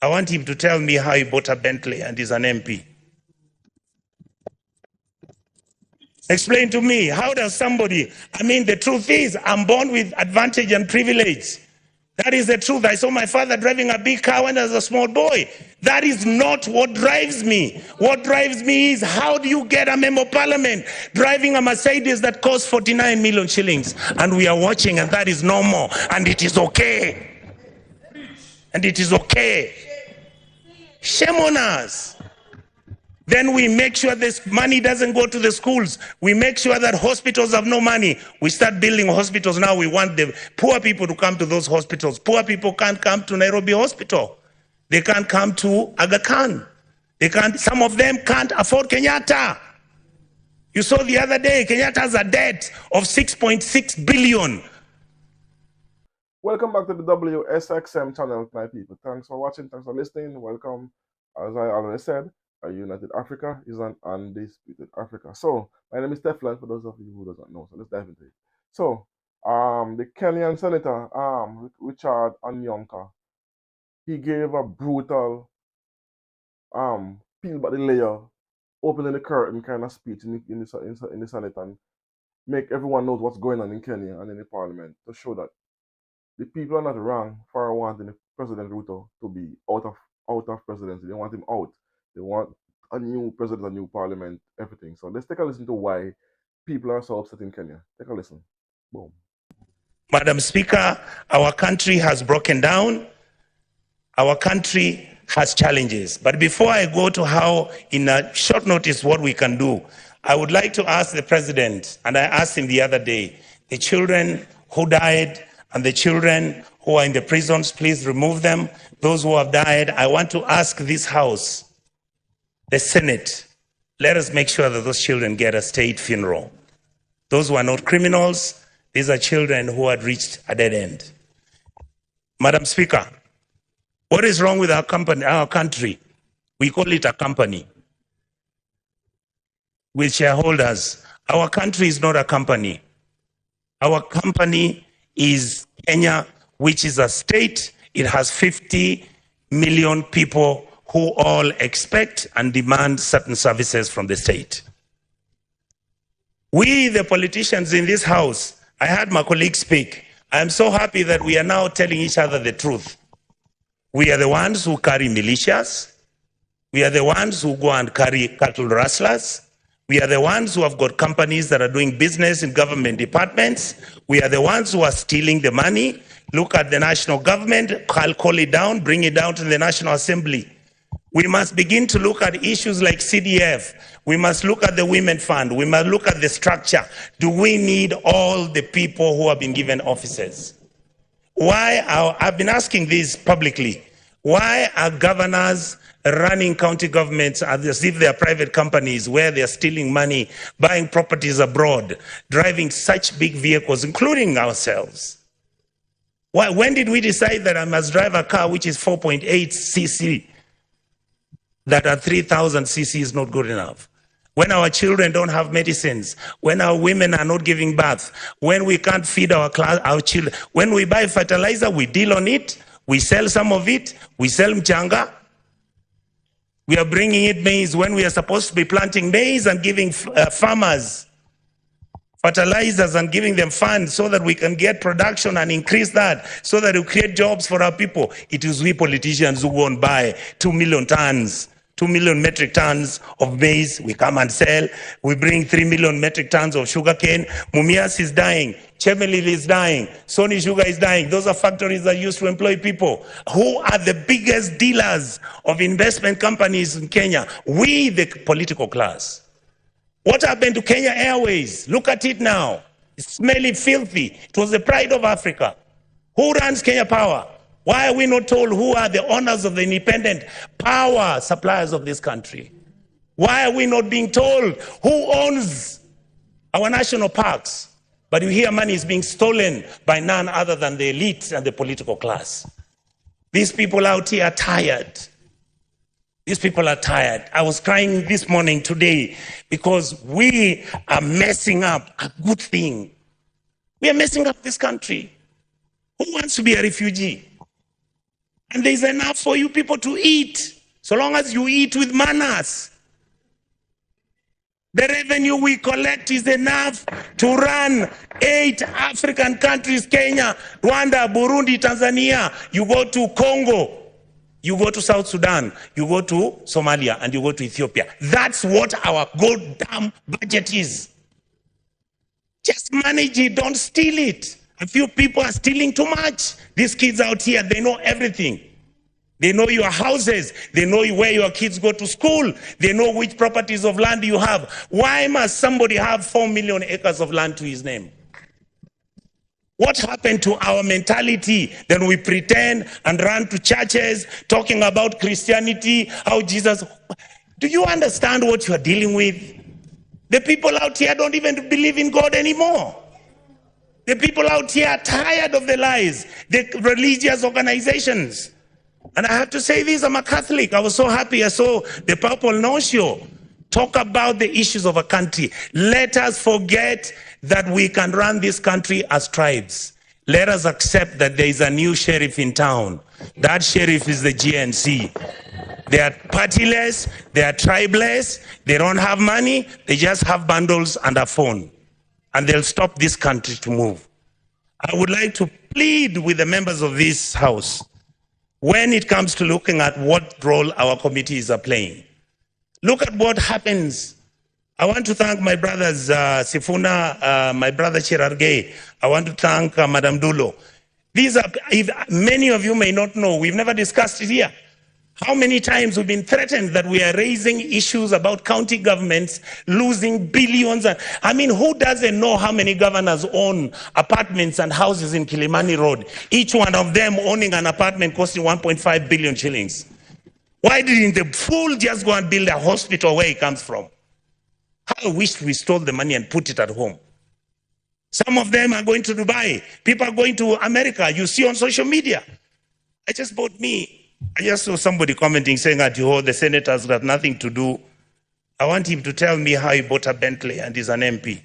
I want him to tell me how he bought a Bentley and is an MP. Explain to me, how does somebody, the truth is, I'm born with advantage and privilege. That is the truth. I saw my father driving a big car when I was a small boy. That is not what drives me. What drives me is, how do you get a member of parliament driving a Mercedes that costs 49 million shillings? And we are watching, and that is normal, and it is okay. And it is okay. Shame on us. Then we make sure this money doesn't go to the schools. We make sure that hospitals have no money. We start building hospitals now. We want the poor people to come to those hospitals. Poor people can't come to Nairobi Hospital. They can't come to Aga Khan. They can't. Some of them can't afford Kenyatta. You saw the other day, Kenyatta has a debt of 6.6 billion. Welcome back to the WSXM channel, my people. Thanks for watching. Thanks for listening. Welcome. As I already said, a united Africa is an undisputed Africa. So, my name is Teflon, for those of you who doesn't know. So, let's dive into it. So, the Kenyan senator, Richard Onyonka, he gave a brutal, peel back the layer, opening the curtain kind of speech in the Senate and make everyone know what's going on in Kenya and in the parliament to show that the people are not wrong for wanting President Ruto to be out of presidency. They want him out. They want a new president, a new parliament, everything. So let's take a listen to why people are so upset in Kenya. Take a listen. Boom. Madam Speaker, our country has broken down. Our country has challenges. But before I go to how, in a short notice, what we can do, I would like to ask the president, and I asked him the other day, the children who died and the children who are in the prisons, please remove them. Those who have died, I want to ask this House, the Senate, let us make sure that those children get a state funeral. Those who are not criminals, these are children who had reached a dead end. Madam Speaker, what is wrong with our country? We call it a company with shareholders. Our country is not a company. Our company is Kenya, which is a state. It has 50 million people who all expect and demand certain services from the state. We, the politicians in this House, I heard my colleague speak. I am so happy that we are now telling each other the truth. We are the ones who carry militias. We are the ones who go and carry cattle rustlers. We are the ones who have got companies that are doing business in government departments. We are the ones who are stealing the money. Look at the national government, call it down, bring it down to the National Assembly. We must begin to look at issues like CDF. We must look at the Women Fund. We must look at the structure. Do we need all the people who have been given offices? Why I've been asking this publicly. Why are governors running county governments as if they are private companies where they are stealing money, buying properties abroad, driving such big vehicles, including ourselves? Why, when did we decide that I must drive a car which is 4.8 cc? That at 3,000 cc is not good enough. When our children don't have medicines, when our women are not giving birth, when we can't feed our children, when we buy fertilizer, we deal on it, we sell some of it, we sell mchanga. We are bringing in maize when we are supposed to be planting maize and giving farmers fertilizers and giving them funds so that we can get production and increase that, so that we create jobs for our people. It is we politicians who go and buy 2 million tons. 2 million metric tons of maize, we come and sell. We bring 3 million metric tons of sugarcane. Mumias is dying. Chemelil is dying. Sony Sugar is dying. Those are factories that used to employ people. Who are the biggest dealers of investment companies in Kenya? We, the political class. What happened to Kenya Airways? Look at it now. It's smelly, filthy. It was the pride of Africa. Who runs Kenya Power? Why are we not told who are the owners of the independent power suppliers of this country? Why are we not being told who owns our national parks? But you hear money is being stolen by none other than the elite and the political class. These people out here are tired. These people are tired. I was crying this morning today because we are messing up a good thing. We are messing up this country. Who wants to be a refugee? And there's enough for you people to eat, so long as you eat with manners. The revenue we collect is enough to run 8 African countries: Kenya, Rwanda, Burundi, Tanzania. You go to Congo, you go to South Sudan, you go to Somalia, and you go to Ethiopia. That's what our goddamn budget is. Just manage it, don't steal it. A few people are stealing too much. These kids out here, they know everything. They know your houses. They know where your kids go to school. They know which properties of land you have. Why must somebody have 4 million acres of land to his name? What happened to our mentality? Then we pretend and run to churches talking about Christianity, how Jesus... Do you understand what you are dealing with? The people out here don't even believe in God anymore. The people out here are tired of the lies, the religious organizations. And I have to say this, I'm a Catholic. I was so happy I saw the Papal Nuncio talk about the issues of a country. Let us forget that we can run this country as tribes. Let us accept that there is a new sheriff in town. That sheriff is the GNC. They are partyless, they are tribeless, they don't have money, they just have bundles and a phone. And they'll stop this country to move. I would like to plead with the members of this house when it comes to looking at what role our committees are playing. Look at what happens. I want to thank my brothers Sifuna, my brother Chirargei. I want to thank Madam Dulo. These are, if many of you may not know, we've never discussed it here. How many times we've been threatened that we are raising issues about county governments losing billions. I mean, who doesn't know how many governors own apartments and houses in Kilimani Road? Each one of them owning an apartment costing 1.5 billion shillings. Why didn't the fool just go and build a hospital where he comes from? How I wish we stole the money and put it at home. Some of them are going to Dubai. People are going to America. You see on social media. I just saw somebody commenting saying that the senators got nothing to do. I want him to tell me how he bought a Bentley and is an MP.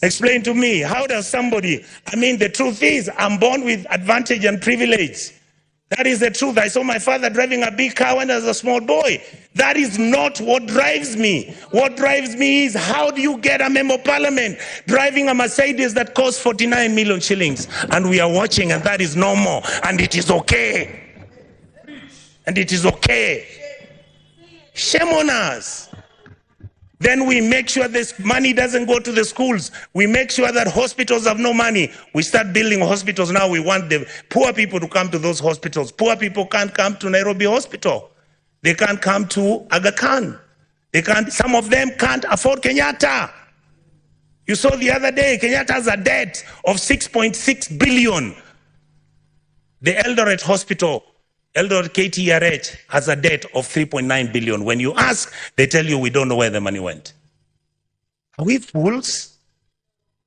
Explain to me, how does somebody, I mean, the truth is, I'm born with advantage and privilege. That is the truth. I saw my father driving a big car when I was a small boy. That is not what drives me. What drives me is, how do you get a member of parliament driving a Mercedes that costs 49 million shillings? And we are watching, and that is normal. And it is okay. And it is okay. Shame on us. Then we make sure this money doesn't go to the schools. We make sure that hospitals have no money. We start building hospitals now. We want the poor people to come to those hospitals. Poor people can't come to Nairobi Hospital. They can't come to Aga Khan. They can't, some of them can't afford Kenyatta. You saw the other day, Kenyatta has a debt of 6.6 billion. The Eldoret Hospital, Eldoret KTRH, has a debt of 3.9 billion. When you ask, they tell you we don't know where the money went. Are we fools?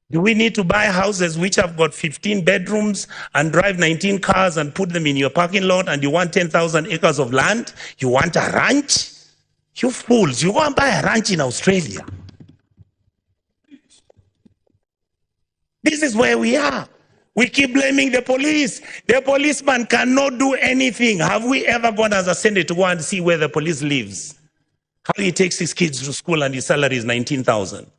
Do we need to buy houses which have got 15 bedrooms and drive 19 cars and put them in your parking lot, and you want 10,000 acres of land? You want a ranch? You fools, you go and buy a ranch in Australia. This is where we are. We keep blaming the police. The policeman cannot do anything. Have we ever gone as a Senate to go and see where the police lives? How he takes his kids to school and his salary is 19,000.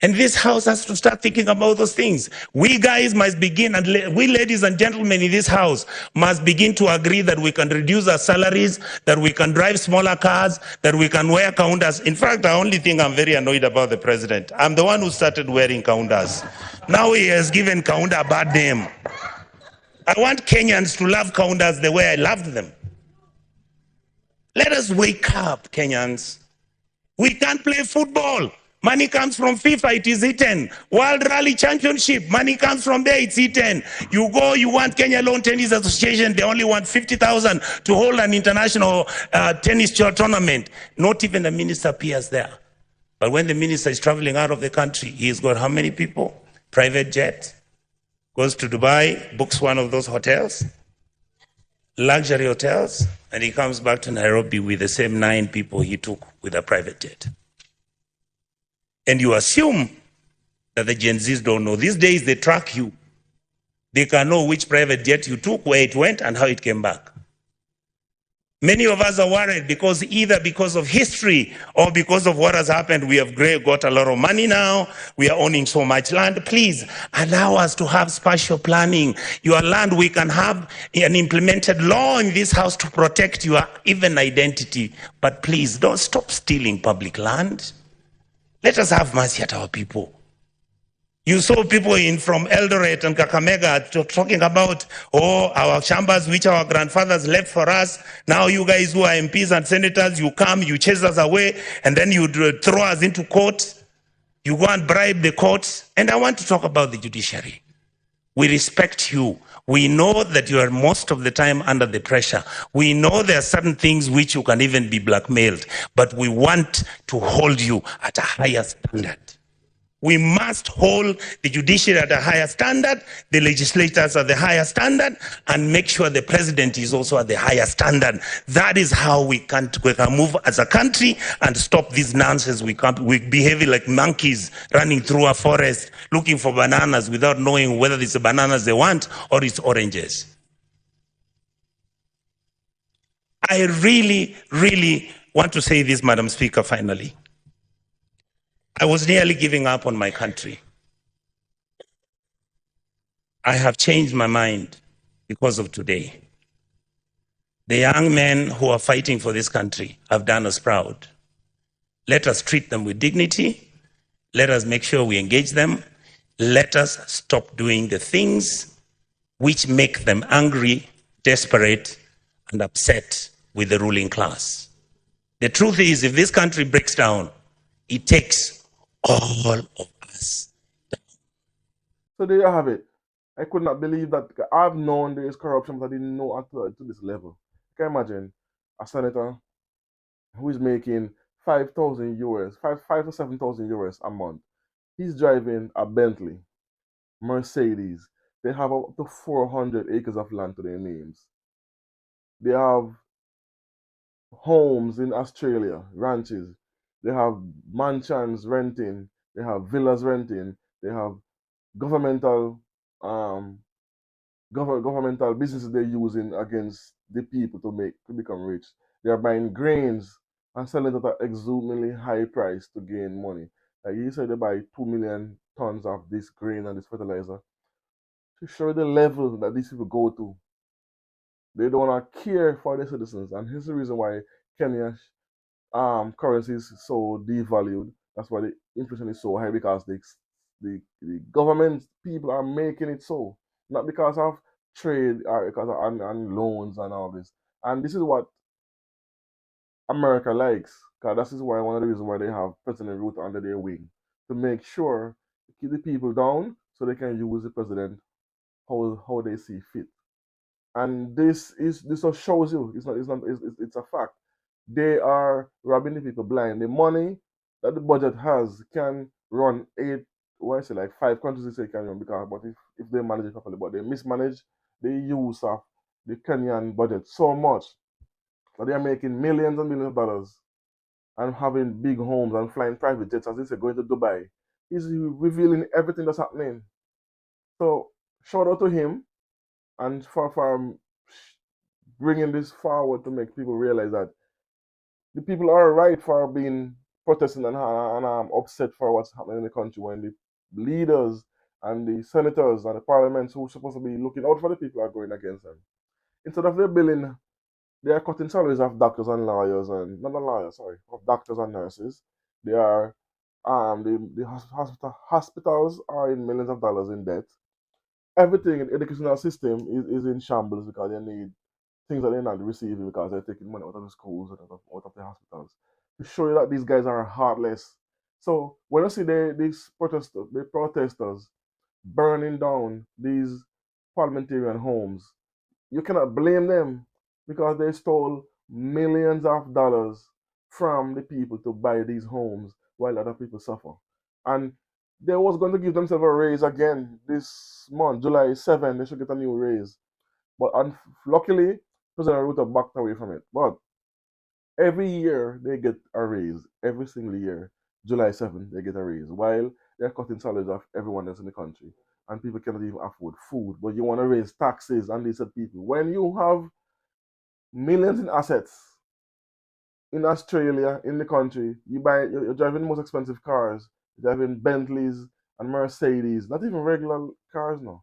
And this house has to start thinking about those things. We guys must begin, and we ladies and gentlemen in this house must begin to agree that we can reduce our salaries, that we can drive smaller cars, that we can wear kaundas. In fact, the only thing I'm very annoyed about the president, I'm the one who started wearing kaundas. Now he has given kaunda a bad name. I want Kenyans to love kaundas the way I loved them. Let us wake up, Kenyans. We can't play football. Money comes from FIFA, it is eaten. World Rally Championship, money comes from there, it's eaten. You go, you want Kenya Lawn Tennis Association, they only want 50,000 to hold an international tennis tournament. Not even the minister appears there. But when the minister is traveling out of the country, he's got how many people? Private jet, goes to Dubai, books one of those hotels, luxury hotels, and he comes back to Nairobi with the same 9 people he took with a private jet. And you assume that the Gen Zs don't know. These days they track you. They can know which private jet you took, where it went, and how it came back. Many of us are worried because either because of history or because of what has happened, we have got a lot of money now, we are owning so much land. Please allow us to have spatial planning. Your land, we can have an implemented law in this house to protect your even identity. But please don't stop stealing public land. Let us have mercy at our people. You saw people from Eldoret and Kakamega talking about, our chambers which our grandfathers left for us. Now you guys who are MPs and senators, you come, you chase us away, and then you throw us into court. You go and bribe the courts. And I want to talk about the judiciary. We respect you. We know that you are most of the time under the pressure. We know there are certain things which you can even be blackmailed, but we want to hold you at a higher standard. We must hold the judiciary at a higher standard, the legislators at the higher standard, and make sure the president is also at the higher standard. That is how we can move as a country and stop this nonsense. We behave like monkeys running through a forest looking for bananas without knowing whether it's the bananas they want or it's oranges. I really, really want to say this, Madam Speaker, finally. I was nearly giving up on my country. I have changed my mind because of today. The young men who are fighting for this country have done us proud. Let us treat them with dignity. Let us make sure we engage them. Let us stop doing the things which make them angry, desperate, and upset with the ruling class. The truth is, if this country breaks down, it takes all of us. So there you have it. I could not believe that. I've known there is corruption, but I didn't know to this level. Can you imagine a senator who is making 5,000 euros, 5 to 7,000 euros a month? He's driving a Bentley, Mercedes. They have up to 400 acres of land to their names. They have homes in Australia, ranches. They have mansions renting. They have villas renting. They have governmental governmental businesses they're using against the people to become rich. They are buying grains and selling it at an exuberantly high price to gain money. Like you said, they buy 2 million tons of this grain and this fertilizer to show the level that these people go to. They don't want to care for their citizens, and here's the reason why Kenya's currency is so devalued. That's why the inflation is so high, because the government people are making it so, not because of trade or because of and loans and all this. And this is what America likes, because this is why one of the reasons why they have President Ruto under their wing, to make sure to keep the people down so they can use the president how they see fit. And this just shows you it's a fact. They are robbing the people blind. The money that the budget has can run eight, what I say, like 5 countries they say can run, because but if they manage it properly, but they mismanage the use of the Kenyan budget so much that they are making millions and millions of dollars and having big homes and flying private jets, as they say, going to Dubai. He's revealing everything that's happening. So shout out to him, and for bringing this forward to make people realize that the people are right for being protesting and upset for what's happening in the country, when the leaders and the senators and the parliaments who are supposed to be looking out for the people are going against them. Instead of their billing, they are cutting salaries of doctors and lawyers, and not the lawyers, sorry, of doctors and nurses. They are the hospitals are in millions of dollars in debt. Everything in the educational system is in shambles because they need things that they're not receiving because they're taking money out of the schools and out of the hospitals, to show you that these guys are heartless. So when you see the protesters burning down these parliamentarian homes, you cannot blame them, because they stole millions of dollars from the people to buy these homes while other people suffer. And they was going to give themselves a raise again this month, July 7. They should get a new raise. But luckily, President Ruto backed away from it. But every year they get a raise. Every single year, July 7th, they get a raise, while they're cutting salaries of everyone else in the country. and people cannot even afford food. But you want to raise taxes on these people. When you have millions in assets in Australia, in the country, you're driving the most expensive cars, you're driving Bentleys and Mercedes, not even regular cars no.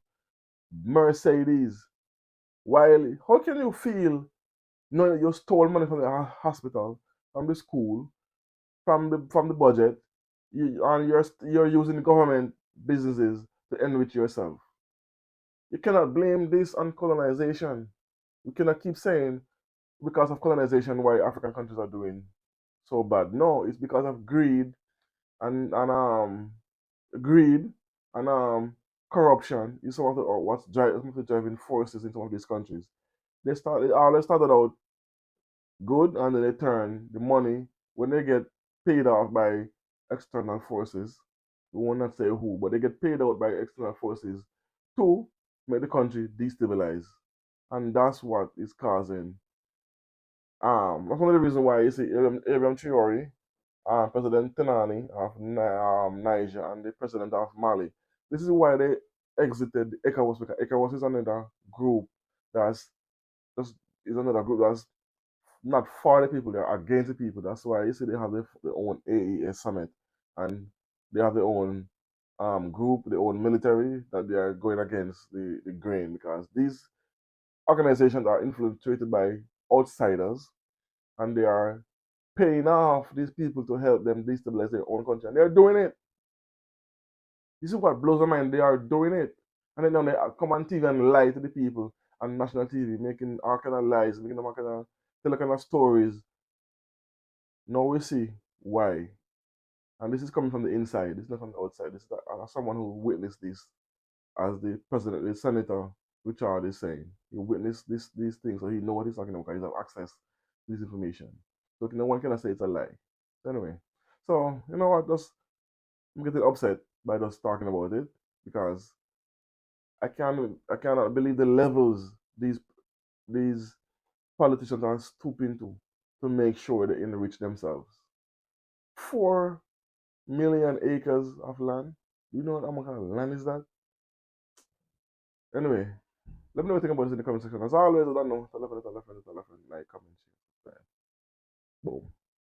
Mercedes. While how can you feel knowing you stole money from the hospital, from the school, from the budget, and you're using government businesses to enrich yourself? You cannot blame this on colonization. You cannot keep saying because of colonization why African countries are doing so bad. No, it's because of and greed and corruption is some of the driving forces in some of these countries. They always started out good, and then they turn the money when they get paid off by external forces. We will not say who, but they get paid out by external forces to make the country destabilize, and that's what is causing. That's one of the reasons why you see Abraham Traore, President Tenani of Niger, and the President of Mali. This is why they exited ECOWAS, because ECOWAS is another group that's just is another group that's not for the people, they're against the people. That's why you see they have their own AES summit, and they have their own group, their own military that they are going against the grain, because these organizations are infiltrated by outsiders, and they are paying off these people to help them destabilize their own country. And they're doing it. This is what blows my mind. They are doing it. And then they come on TV and lie to the people on national TV, making all kind of lies, making them all kind of tell all kind of stories. Now we see why. And this is coming from the inside. This is not from the outside. This is someone who witnessed this, as the president, the senator Richard is saying. He witnessed these things, so he knows what he's talking about because he has access to this information. So no one can say it's a lie. Anyway, so you know what? Just I'm getting upset by just talking about it, because I cannot believe the levels these politicians are stooping to make sure they enrich themselves. 4 million acres of land. You know what kind of land is that? Anyway, let me know what you think about this in the comment section. As always, I don't know. Tell a friend, like, comment, share, subscribe. Boom.